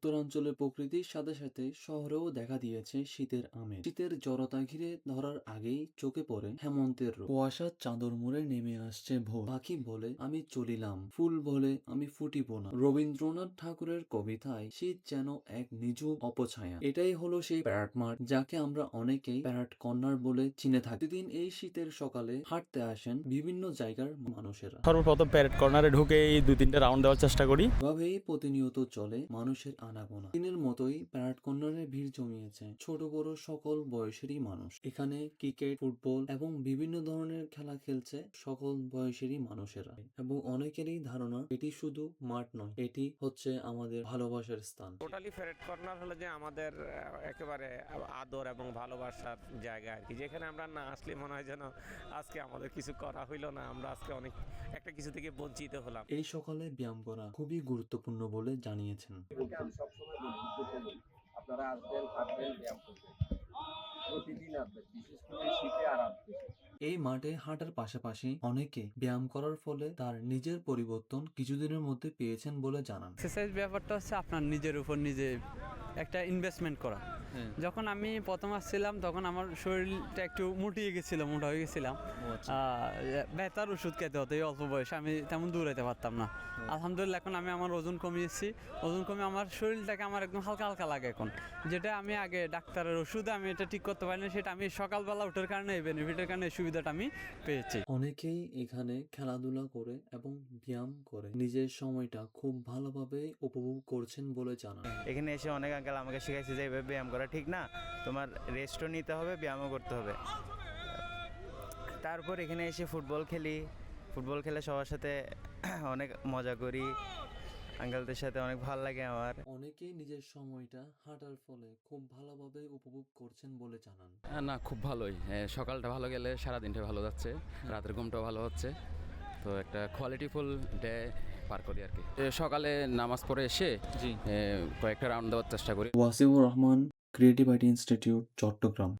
উত্তরাঞ্চলের প্রকৃতির সাথে সাথে শহরেও দেখা দিয়েছে শীতের আমেজ। শীতের জড়তা ঘিরে ধরার আগেই চোখে পড়ে হেমন্তের রোদ। কুয়াশার চাদর মুড়ে নেমে আসছে ভোর। পাখি বলে আমি চলিলাম, ফুল বলে আমি ফুটিব না। রবীন্দ্রনাথ ঠাকুরের কবিতায় শীত যেন এক নিঝুম অপছায়া। এটাই হলো সেই প্যারাড মাঠ, যাকে আমরা অনেকেই প্যারাড কর্নার বলে চিনে থাকি। প্রতিদিন এই শীতের সকালে হাঁটতে আসেন বিভিন্ন জায়গার মানুষেরা। সর্বপ্রথম প্যারেড কর্নারে ঢুকেই 2-3টে রাউন্ড দেওয়ার চেষ্টা করি। এভাবেই প্রতিনিয়ত চলে মানুষের আনাগোনা। দিনের মতোই প্যারাড কর্নারে ভিড় জমিয়েছে ছোট বড় সকল বয়সেরই মানুষ। এখানে ক্রিকেট, ফুটবল এবং বিভিন্ন ধরনের খেলা খেলছে সকল বয়সেরই মানুষেরা, এবং অনেকেরই ধারণা এটি শুধু মাঠ নয়, এটি হচ্ছে আমাদের ভালোবাসার স্থান। টোটালি প্যারেড কর্নার হলো যে আমাদের একেবারে আদর এবং ভালোবাসার জায়গা আর কি, যেখানে আমরা না আসলে মনে হয় যেন আজকে আমাদের কিছু করা হইলো না, আমরা আজকে অনেক একটা কিছু থেকে বঞ্চিত হলাম। এই সকালে ব্যায়াম করা খুবই গুরুত্বপূর্ণ বলে জানিয়েছেন। আমি সবসময় বলি, আপনারা আসবেন, হাঁটবেন, ব্যায়াম করবেন, প্রতিদিন আসবেন, বিশেষ করে শীতে আর আসবেন। এই মাঠে হাঁটার পাশাপাশি অনেকে ব্যায়াম করার ফলে তার নিজের পরিবর্তন কিছুদিনের মধ্যে পেয়েছেন বলে জানান। এক্সারসাইজ ব্যাপারটা হচ্ছে আপনার নিজের উপর নিজে একটা ইনভেস্টমেন্ট করা। যখন আমি প্রথম আসছিলাম তখন আমার শরীরটা একটু মোটা হয়ে গেছিলাম। ব্যথার ওষুধ খেতে হতো এই অল্প বয়সে, আমি তেমন দৌড়াইতে পারতাম না। আলহামদুলিল্লাহ এখন আমি আমার ওজন কমিয়েছি, ওজন কমে আমার শরীরটাকে আমার একদম হালকা হালকা লাগে এখন। যেটা আমি আগে ডাক্তারের ওষুধে আমি এটা ঠিক করতে পারিনি, সেটা আমি সকালবেলা ওঠার কারণে এই বেনিফিটের কারণে এই সুবিধাটা আমি পেয়েছি। অনেকেই এখানে খেলাধুলা করে এবং ব্যায়াম করে নিজের সময়টা খুব ভালোভাবে উপভোগ করছেন বলে জানান। এখানে এসে অনেক আঙ্কেল আমাকে শিখাইছে যে এভাবে ব্যায়াম করা ঠিক না, তোমার রেস্টও নিতে হবে, ব্যায়ামও করতে হবে। তারপর এখানে এসে ফুটবল খেলে সবার সাথে অনেক মজা করি, আঙ্কেলদের সাথে অনেক ভালো লাগে আমার। অনেকেই নিজের সময়টা হাঁটার ফলে খুব ভালোভাবে উপভোগ করছেন বলে জানান। না, খুব ভালোই। সকালটা ভালো গেলে সারাদিনটা ভালো যাচ্ছে, রাতের ঘুমটাও ভালো হচ্ছে, তো একটা কোয়ালিটিফুল ডে পার করি আর কি। সকালে নামাজ পড়ে এসে কয়েকটা রাউন্ড দেওয়ার চেষ্টা করি। Wasiur Rahman, creative IT institute, Chittagong.